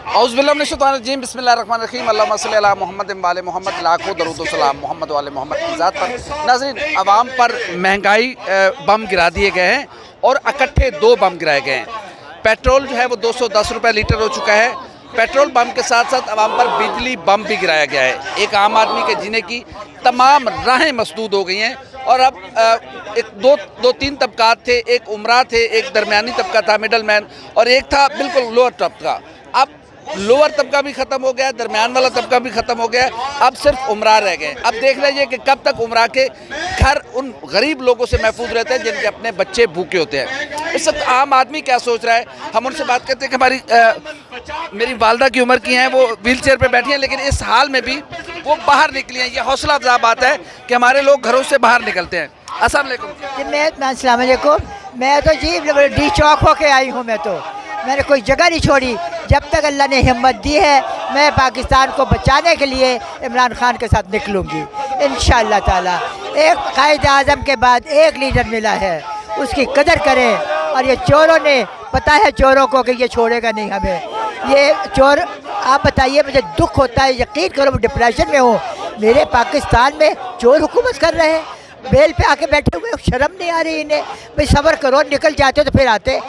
औज़ुबिल्लाहिमिनश्शैतानिर्रजीम बिस्मिल्लाहिर्रहमानिर्रहीम अल्लाहुम्मा सल्लि अला मुहम्मद व आले मोहम्मद लाखों दरूद व सलाम मोहम्मद वाले मोहम्मद की ज़ात पर। नाज़रीन, आवाम पर महंगाई बम गिरा दिए गए हैं और इकट्ठे 2 बम गिराए गए हैं। पेट्रोल जो है वो 210 रुपये लीटर हो चुका है। पेट्रोल बम के साथ साथ आवाम पर बिजली बम भी गिराया गया है। एक आम आदमी के जीने की तमाम राहें मसदूद हो गई हैं और अब दो तीन तबकात थे, एक उमरा थे, एक दरमियानी तबका था मिडल मैन, और एक था बिल्कुल लोअर तबका। अब लोअर तबका भी ख़त्म हो गया, दरमियान वाला तबका भी ख़त्म हो गया, अब सिर्फ उमरा रह गए। अब देख लीजिए कि कब तक उमरा के घर उन गरीब लोगों से महफूज रहते हैं जिनके अपने बच्चे भूखे होते हैं। इस वक्त आम आदमी क्या सोच रहा है, हम उनसे बात करते हैं कि मेरी वालदा की उम्र की हैं, वो व्हील चेयर पर बैठी हैं, लेकिन इस हाल में भी वो बाहर निकली हैं। ये हौसला अफजा बात है कि हमारे लोग घरों से बाहर निकलते हैं। अस्सलाम वालेकुम। अस्सलाम वालेकुम। मैं तो जी डी चौक होके आई हूँ। मैंने कोई जगह नहीं छोड़ी। जब तक अल्लाह ने हिम्मत दी है, मैं पाकिस्तान को बचाने के लिए इमरान खान के साथ निकलूँगी इंशाअल्लाह ताला। एक कायद आज़म के बाद एक लीडर मिला है, उसकी कदर करें। और ये चोरों ने, पता है चोरों को कि ये छोड़ेगा नहीं हमें। ये चोर, आप बताइए, मुझे दुख होता है, यकीन करो मैं डिप्रेशन में हूँ। मेरे पाकिस्तान में चोर हुकूमत कर रहे हैं, बेल पे आके बैठे हुए, शर्म नहीं आ रही इन्हें। भाई सब्र करो, निकल जाते तो फिर आते।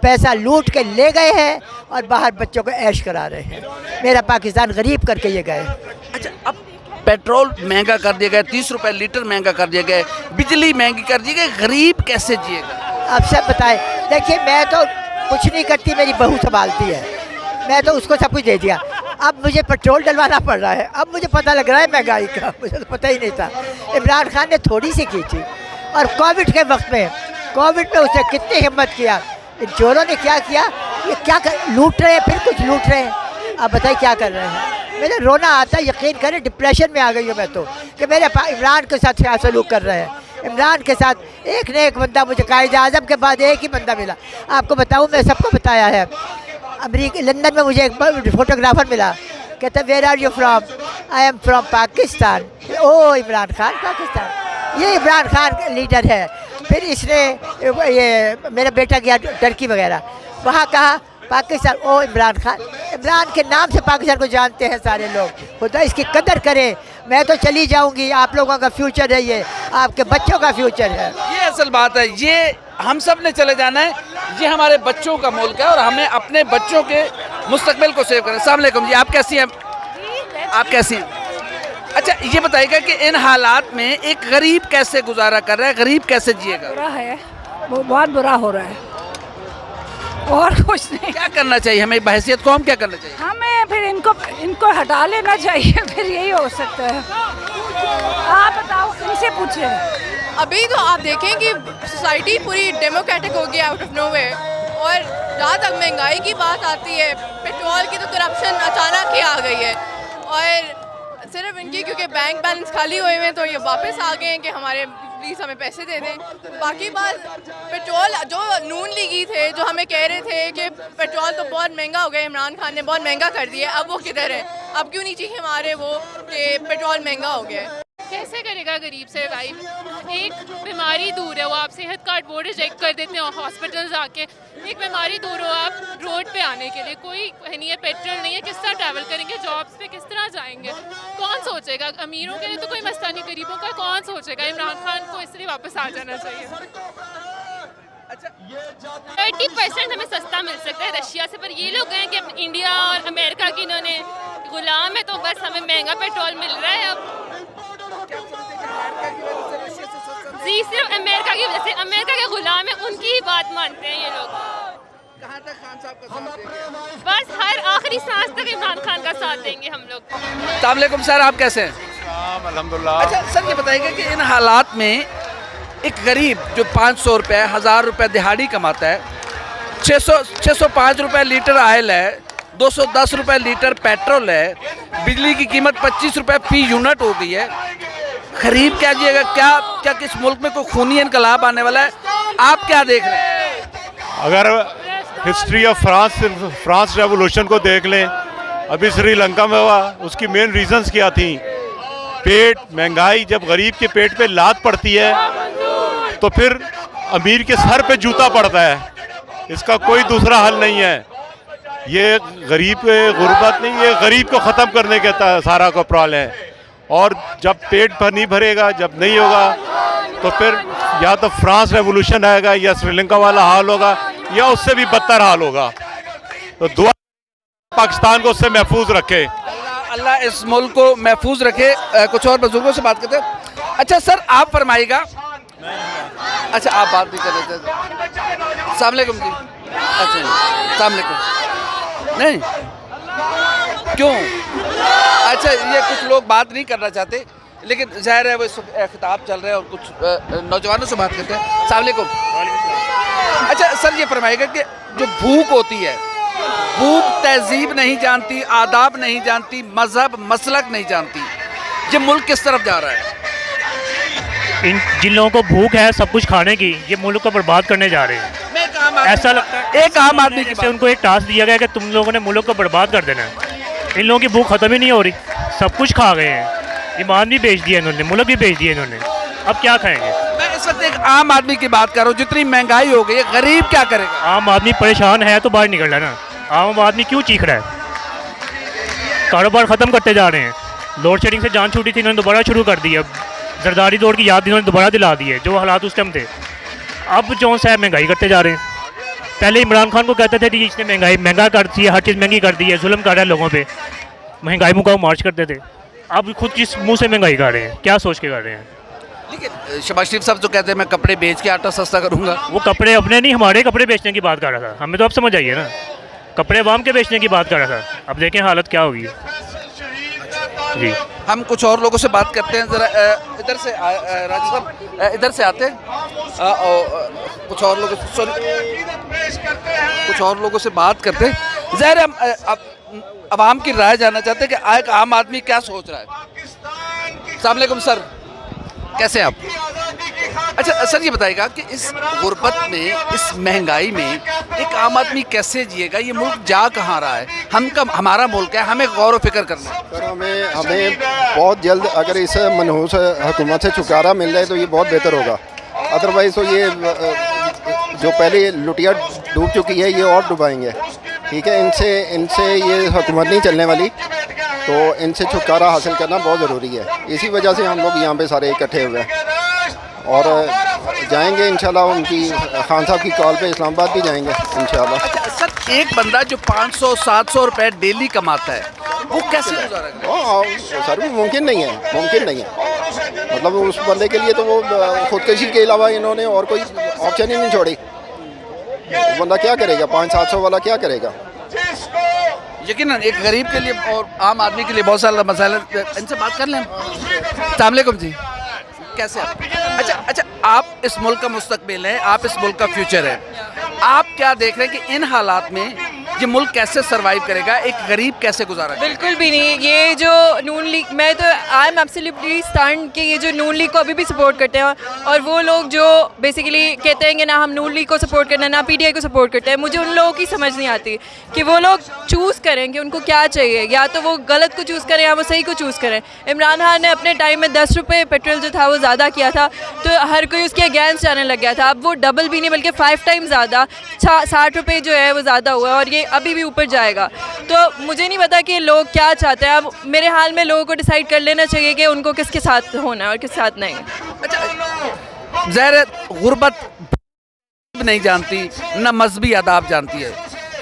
पैसा लूट के ले गए हैं और बाहर बच्चों को ऐश करा रहे हैं। मेरा पाकिस्तान गरीब करके ये गए। अच्छा, अब पेट्रोल महंगा कर दिया गया, 30 रुपये लीटर महंगा कर दिया गया, बिजली महंगी कर दी गई, गरीब कैसे जिएगा? आप सब बताएं। देखिए, मैं तो कुछ नहीं करती, मेरी बहू संभालती है, मैं तो उसको सब कुछ दे दिया। अब मुझे पेट्रोल डलवाना पड़ रहा है। अब मुझे पता लग रहा है महंगाई का, मुझे तो पता ही नहीं था। इमरान खान ने थोड़ी सी की थी, और कोविड के वक्त में, कोविड में उसने कितनी हिम्मत किया। इन चोरों ने क्या किया, ये क्या लूट रहे हैं, फिर कुछ लूट रहे हैं। आप बताइए क्या कर रहे हैं। मुझे रोना आता है, यकीन करें डिप्रेशन में आ गई हूँ मैं तो, कि मेरे इमरान के साथ क्या सलूक कर रहे हैं। इमरान के साथ एक ने एक बंदा, मुझे कायद आज़म के बाद एक ही बंदा मिला। आपको बताऊँ, मैं सबको बताया है। अमेरिका लंदन में मुझे एक फोटोग्राफर मिला, कहता where are you from? I am from Pakistan. Oh Imran Khan Pakistan, ये इमरान खान लीडर है। फिर इसने ये मेरा बेटा गया टर्की वगैरह, वहाँ कहा पाकिस्तान, ओ इमरान खान। इमरान के नाम से पाकिस्तान को जानते हैं सारे लोग। खुदा इसकी कदर करें। मैं तो चली जाऊंगी, आप लोगों का फ्यूचर है, ये आपके बच्चों का फ्यूचर है। ये असल बात है, ये हम सब ने चले जाना है, ये हमारे बच्चों का मुल्क है और हमें अपने बच्चों के मुस्तकबिल को सेव करना। अस्सलाम वालेकुम जी, आप कैसी हैं? आप कैसी हैं? अच्छा, ये बताइएगा कि इन हालात में एक गरीब कैसे गुजारा कर रहा है, गरीब कैसे जिएगा? बुरा है, वो बहुत बुरा हो रहा है, और कुछ नहीं। क्या करना चाहिए हमें, बहैसियत कौम क्या करना चाहिए? हमें फिर इनको हटा लेना चाहिए, फिर यही हो सकता है। आप बताओ, इनसे पूछे। अभी तो आप देखें कि सोसाइटी पूरी डेमोक्रेटिक हो गई आउट ऑफ नोवेयर, और जहाँ तक महंगाई की बात आती है, पेट्रोल की तो करप्शन अचानक ही आ गई है। और सिर्फ इनकी क्योंकि बैंक बैलेंस खाली हुए हैं तो ये वापस आ गए हैं कि हमारे प्लीज़ हमें पैसे दे दें। बाकी बात, पेट्रोल जो नून लीगी थे, जो हमें कह रहे थे कि पेट्रोल तो बहुत महंगा हो गया, इमरान खान ने बहुत महंगा कर दिया, अब वो किधर है? अब क्यों नहीं चाहिए हमारे वो कि पेट्रोल महंगा हो गया है? कैसे करेगा गरीब सर्वाइव? एक बीमारी दूर है, वो आप सेहत कार्ड वो रिजेक्ट कर देते हैं हॉस्पिटल जाके। एक बीमारी दूर हो आप रोड पे आने के लिए, कोई नहीं है, पेट्रोल नहीं है, किस तरह ट्रैवल करेंगे, जॉब्स पे किस तरह जाएंगे? कौन सोचेगा? अमीरों के लिए तो कोई मसला नहीं, गरीबों का कौन सोचेगा? इमरान खान को इसलिए वापस आ जाना चाहिए। 30% हमें सस्ता मिल सकता है रशिया से, पर ये लोग हैं कि इंडिया और अमेरिका की इन्होंने गुलाम है, तो बस हमें महंगा पेट्रोल मिल रहा है। अब जी, सिर्फ अमेरिका की वजह से, अमेरिका के गुलाम है, उनकी ही बात मानते हैं ये लोग। कहाँ तक खान साहब का साथ देंगे? बस हर आखिरी सांस तक इमरान खान का साथ देंगे हम लोग। अस्सलाम वालेकुम सर, आप कैसे हैं? अल्हम्दुलिल्लाह। अच्छा सर, ये बताइएगा कि इन हालात में एक गरीब जो 500 रुपये, 1000 रुपये दिहाड़ी कमाता है, 605 रुपये लीटर ऑयल है, 210 रुपये लीटर पेट्रोल है, बिजली की कीमत 25 रुपये फी यूनिट हो गई है, गरीब क्या जिएगा? क्या किस मुल्क में कोई खूनी इनकलाब आने वाला है? आप क्या देख रहे हैं? अगर हिस्ट्री ऑफ फ्रांस रेवोल्यूशन को देख लें, अभी श्रीलंका में हुआ, उसकी मेन रीजंस क्या थी? पेट, महंगाई। जब गरीब के पेट पे लात पड़ती है तो फिर अमीर के सर पे जूता पड़ता है। इसका कोई दूसरा हल नहीं है। ये गरीब के गुर्बत नहीं, ये गरीब को ख़त्म करने के सारा का प्रॉब्लम है। और जब पेट भर नहीं भरेगा, जब नहीं होगा, तो फिर या तो फ्रांस रेवोल्यूशन आएगा, या श्रीलंका वाला हाल होगा, या उससे भी बदतर हाल होगा। तो दुआ पाकिस्तान को उससे महफूज रखे। अल्लाह इस मुल्क को महफूज रखे। कुछ और बुजुर्गों से बात करते हैं। अच्छा सर, आप फरमाइएगा। अच्छा, आप बात नहीं कर रहे थे। अस्सलाम वालेकुम जी। अच्छा, अस्सलाम वालेकुम। नहीं, क्यों? अच्छा, ये कुछ लोग बात नहीं करना चाहते, लेकिन जाहिर है वो इस खिताब चल रहे हैं और कुछ नौजवानों से बात करते हैं। अस्सलाम वालेकुम। अच्छा सर, ये फरमाइएगा कि जो भूख होती है, भूख तहजीब नहीं जानती, आदाब नहीं जानती, मजहब मसलक नहीं जानती, ये मुल्क किस तरफ जा रहा है? जिन लोगों को भूख है सब कुछ खाने की, ये मुल्क को बर्बाद करने जा रहे हैं। ऐसा लगता है एक आम आदमी की से उनको एक टास्क दिया गया कि तुम लोगों ने मुल्क को बर्बाद कर देना है। इन लोगों की भूख ख़त्म ही नहीं हो रही, सब कुछ खा गए हैं, ईमान भी बेच दिया इन्होंने, मुल्क भी बेच दिया इन्होंने, अब क्या खाएंगे? मैं इस वक्त एक आम आदमी की बात कर रहा हूँ। जितनी महंगाई हो गई है, गरीब क्या करेगा? आम आदमी परेशान है तो बाहर निकल रहा है ना। आम आदमी क्यों चीख रहा है? कारोबार ख़त्म करते जा रहे हैं। लोड शेडिंग से जान छूटी थी, इन्होंने दोबारा शुरू कर दी है। जरदारी दौड़ की याद इन्होंने दोबारा दिला दी है, जो हालात उस टाइम थे। अब जो है महंगाई करते जा रहे हैं। पहले इमरान खान को कहते थे कि इसने महंगाई महंगा कर दी है, हर चीज़ महंगी कर दी है, जुल्म कर रहा है लोगों पे, महंगाई मुकाम मार्च करते थे। अब खुद किस मुंह से महंगाई कर रहे हैं, क्या सोच के कर रहे हैं? लेकिन शहबाज शरीफ साहब जो कहते हैं मैं कपड़े बेच के आटा सस्ता करूँगा, वो कपड़े अपने नहीं, हमारे कपड़े बेचने की बात कर रहा था। हमें तो अब समझ आइए ना, कपड़े अवाम के बेचने की बात कर रहा था। अब देखें हालत क्या होगी जी। हम कुछ और लोगों से बात करते हैं। ज़रा इधर से राजा साहब, इधर से आते हैं। कुछ और लोगों से कुछ और लोगों से बात करते हैं। ज़ाहिर है हम अवाम की राय जानना चाहते हैं कि एक आम आदमी क्या सोच रहा है। अस्सलाम वालेकुम सर, कैसे हैं आप? अच्छा सर, ये बताइएगा कि इस गुर्बत में, इस महंगाई में एक आम आदमी कैसे जिएगा? ये मुल्क जा कहाँ रहा है? हमारा मुल्क है, हमें गौर व फिक्र करना है। सर, हमें बहुत जल्द अगर इस मनहूस हुकूमत से छुटकारा मिल जाए तो ये बहुत बेहतर होगा। अदरवाइज़ तो ये जो पहले लुटिया डूब चुकी है, ये और डुबाएंगे। ठीक है, इनसे ये हुकूमत नहीं चलने वाली, तो इनसे छुटकारा हासिल करना बहुत ज़रूरी है। इसी वजह से हम लोग यहाँ पे सारे इकट्ठे हुए हैं और जाएंगे इंशाल्लाह। उनकी खान साहब की कॉल पे इस्लामाबाद भी जाएंगे इंशाल्लाह। अच्छा सर, एक बंदा जो 500-700 रुपए डेली कमाता है, वो कैसे गुजारेगा? सर, वो मुमकिन नहीं है। मतलब उस बंदे के लिए तो वो खुदकशी के अलावा इन्होंने और कोई ऑप्शन ही नहीं छोड़ी। वो बंदा क्या करेगा? 500-700 वाला क्या करेगा? यकीनन एक गरीब के लिए और आम आदमी के लिए बहुत सारा मसाला। इनसे बात कर लें। अस्सलाम वालेकुम जी, कैसे आप? अच्छा, आप इस मुल्क का मुस्तकबिल हैं, आप इस मुल्क का फ्यूचर है। आप क्या देख रहे हैं कि इन हालात में ये मुल्क कैसे सरवाइव करेगा, एक गरीब कैसे गुजारा? बिल्कुल भी नहीं। ये जो नून लीग, मैं तो आई एम एब्सोल्युटली स्टन्ड कि ये जो नून लीग को अभी भी सपोर्ट करते हैं, और वो लोग जो बेसिकली कहते हैं कि ना हम नून लीग को सपोर्ट करना, ना पीटीआई को सपोर्ट करते हैं, मुझे उन लोगों की समझ नहीं आती कि वो लोग चूज़ करें कि उनको क्या चाहिए। या तो वो गलत को चूज़ करें या वो सही को चूज़ करें। इमरान खान ने अपने टाइम में 10 रुपये पेट्रोल जो था वो ज़्यादा किया था, तो हर कोई उसके अगेंस्ट जाने लग गया था। अब वो डबल भी नहीं बल्कि 5 टाइम ज़्यादा, 60 रुपये जो है वो ज़्यादा हुआ है, और ये अभी भी ऊपर जाएगा। तो मुझे नहीं पता कि लोग क्या चाहते हैं। अब मेरे हाल में लोगों को डिसाइड कर लेना चाहिए कि उनको किसके साथ होना है और किसके साथ नहीं। अच्छा, ज़ाहिर गुर्बत नहीं जानती, न मजहबी आदाब जानती है।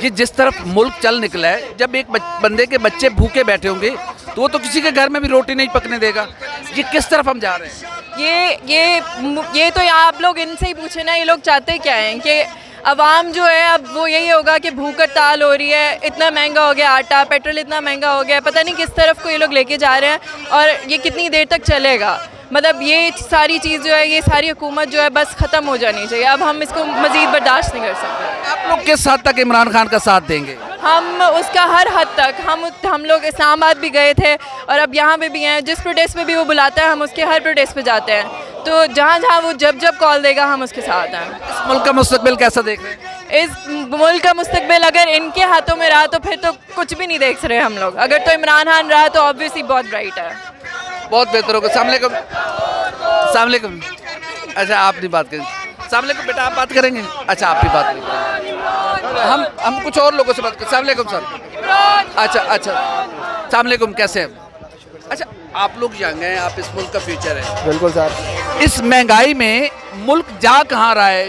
ये जिस तरफ मुल्क चल निकला है, जब एक बंदे के बच्चे भूखे बैठे होंगे तो वो तो किसी के घर में भी रोटी नहीं पकने देगा। ये किस तरफ हम जा रहे हैं? ये तो आप लोग इनसे ही पूछे ना, ये लोग चाहते क्या हैं कि अवाम जो है अब वो यही होगा कि भूख हड़ताल हो रही है, इतना महंगा हो गया आटा, पेट्रोल इतना महंगा हो गया, पता नहीं किस तरफ को ये लोग लेके जा रहे हैं और ये कितनी देर तक चलेगा। मतलब ये सारी चीज़ जो है, ये सारी हुकूमत जो है बस ख़त्म हो जानी चाहिए। अब हम इसको मज़ीद बर्दाश्त नहीं कर सकते। आप लोग किस हद तक इमरान खान का साथ देंगे? हम उसका हर हद तक, हम लोग इस्लामाबाद भी गए थे और अब यहाँ पे भी हैं। जिस प्रोटेस्ट पे भी वो बुलाता है हम उसके हर प्रोटेस्ट पे जाते हैं। तो जहाँ वो जब कॉल देगा हम उसके साथ हैं। इस मुल्क का मुस्तकबिल कैसा देख रहे हैं? इस मुल्क का मुस्तकबिल अगर इनके हाथों में रहा तो फिर तो कुछ भी नहीं देख रहे हम लोग। अगर तो इमरान खान रहा तो ऑब्वियसली बहुत ब्राइट है, बहुत बेहतर होगा। अस्सलाम वालेकुम। अच्छा, आप नहीं बात करेंगे? अस्सलाम वालेकुम बेटा, आप बात करेंगे? अच्छा, आप भी बात नहीं करेंगे। हम कुछ और लोगों से बात करें। अस्सलाम वालेकुम सर। अच्छा अस्सलाम वालेकुम, कैसे हैं? अच्छा, आप लोग यंग हैं, आप इस मुल्क का फ्यूचर है। बिल्कुल सर। इस महंगाई में मुल्क जा कहाँ रहा है,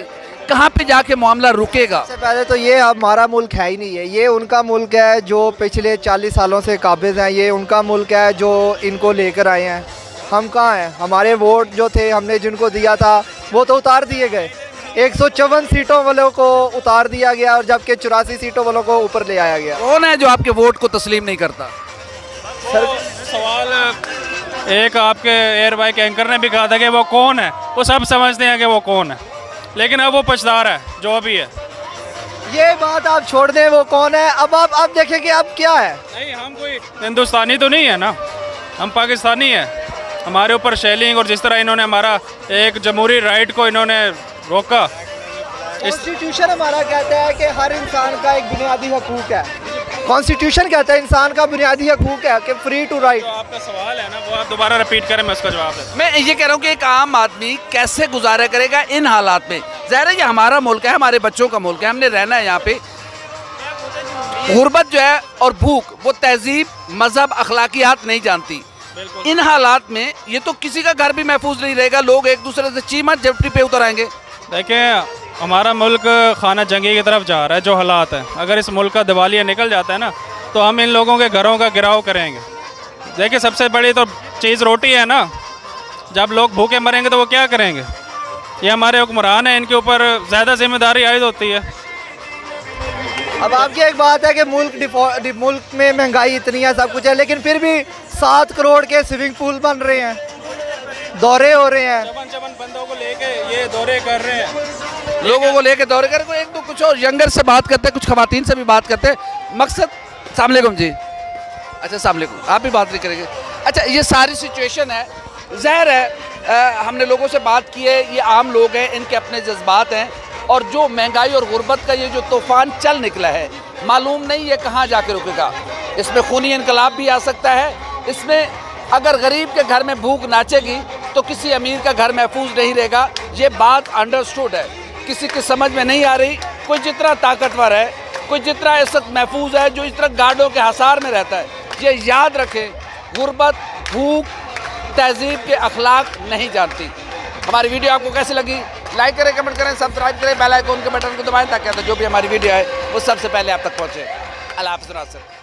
कहाँ पे जाके मामला रुकेगा? सबसे पहले तो ये हमारा मुल्क है ही नहीं है, ये उनका मुल्क है जो पिछले 40 सालों से काबिज हैं, ये उनका मुल्क है जो इनको लेकर आए हैं। हम कहाँ हैं? हमारे वोट जो थे हमने जिनको दिया था वो तो उतार दिए गए। 154 सीटों वालों को उतार दिया गया और जबकि 84 सीटों वालों को ऊपर ले आया गया। कौन है जो आपके वोट को तस्लीम नहीं करता? सर सवाल एक आपके एयर बाइक एंकर ने भी कहा था कि वो कौन है, वो सब समझते हैं कि वो कौन है, लेकिन अब वो पछता रहा है जो अभी है। ये बात आप छोड़ दें वो कौन है, अब देखें कि अब क्या है। नहीं, हम कोई हिंदुस्तानी तो नहीं है ना, हम पाकिस्तानी हैं। हमारे ऊपर शेलिंग और जिस तरह इन्होंने हमारा एक जमहूरी राइट को इन्होंने रोका। कॉन्स्टिट्यूशन हमारा कहता है कि हर इंसान का एक बुनियादी हकूक है। कॉन्स्टिट्यूशन कहता है इंसान का बुनियादी हकूक है कि फ्री टू राइट। तो आपका सवाल है ना, वो आप दोबारा रिपीट करें, मैं उसका जवाब है। मैं ये कह रहा हूँ कि एक आम आदमी कैसे गुजारा करेगा इन हालात में? ज़ाहिर है ये हमारा मुल्क है, हमारे बच्चों का मुल्क है, हमने रहना है यहाँ पे। गुर्बत जो है और भूख, वो तहजीब, मजहब, अखलाकियात नहीं जानती। इन हालात में ये तो किसी का घर भी महफूज नहीं रहेगा, लोग एक दूसरे से चीमत झपटी पे उतर आएंगे। देखें, हमारा मुल्क खाना जंगी की तरफ जा रहा है, जो हालात है, अगर इस मुल्क का दिवालिया निकल जाता है ना, तो हम इन लोगों के घरों का गिराव करेंगे। देखिए, सबसे बड़ी तो चीज़ रोटी है ना, जब लोग भूखे मरेंगे तो वो क्या करेंगे? ये हमारे हुक्मरान हैं, इनके ऊपर ज़्यादा जिम्मेदारी आयद होती है। अब आपकी एक बात है कि मुल्क में महंगाई इतनी है, सब कुछ है, लेकिन फिर भी 7 करोड़ के स्विमिंग पूल बन रहे हैं, दौरे हो रहे हैं। चवन बंदों को लेके ये दौरे कर रहे हैं, लोगों को लेके दौरे कर, एक तो कुछ और यंगर से बात करते हैं, कुछ खवातीन से भी बात करते हैं। मकसद, अस्सलाम वालेकुम जी। अच्छा अस्सलाम वालेकुम, आप भी बात नहीं करेंगे? अच्छा, ये सारी सिचुएशन है, ज़ाहिर है हमने लोगों से बात की है, ये आम लोग हैं, इनके अपने जज्बात हैं, और जो महंगाई और गुर्बत का ये जो तूफ़ान चल निकला है, मालूम नहीं ये कहाँ जाके रुकेगा। इसमें खूनी इनकलाब भी आ सकता है। इसमें अगर गरीब के घर में भूख नाचेगी तो किसी अमीर का घर महफूज नहीं रहेगा। ये बात अंडरस्टूड है, किसी की समझ में नहीं आ रही। कोई जितना ताकतवर है, कोई जितना इस वक्त महफूज है, जो इस तरह गार्डों के हसार में रहता है, ये याद रखें, गुर्बत, भूख, तहजीब के अखलाक नहीं जानती। हमारी वीडियो आपको कैसी लगी? लाइक करें, कमेंट करें, सब्सक्राइब करें, बेल आइकन के बटन को दबाएं ताकि जो भी हमारी वीडियो है वो सबसे पहले आप तक पहुँचे। अल्लाह हाफ़िज़।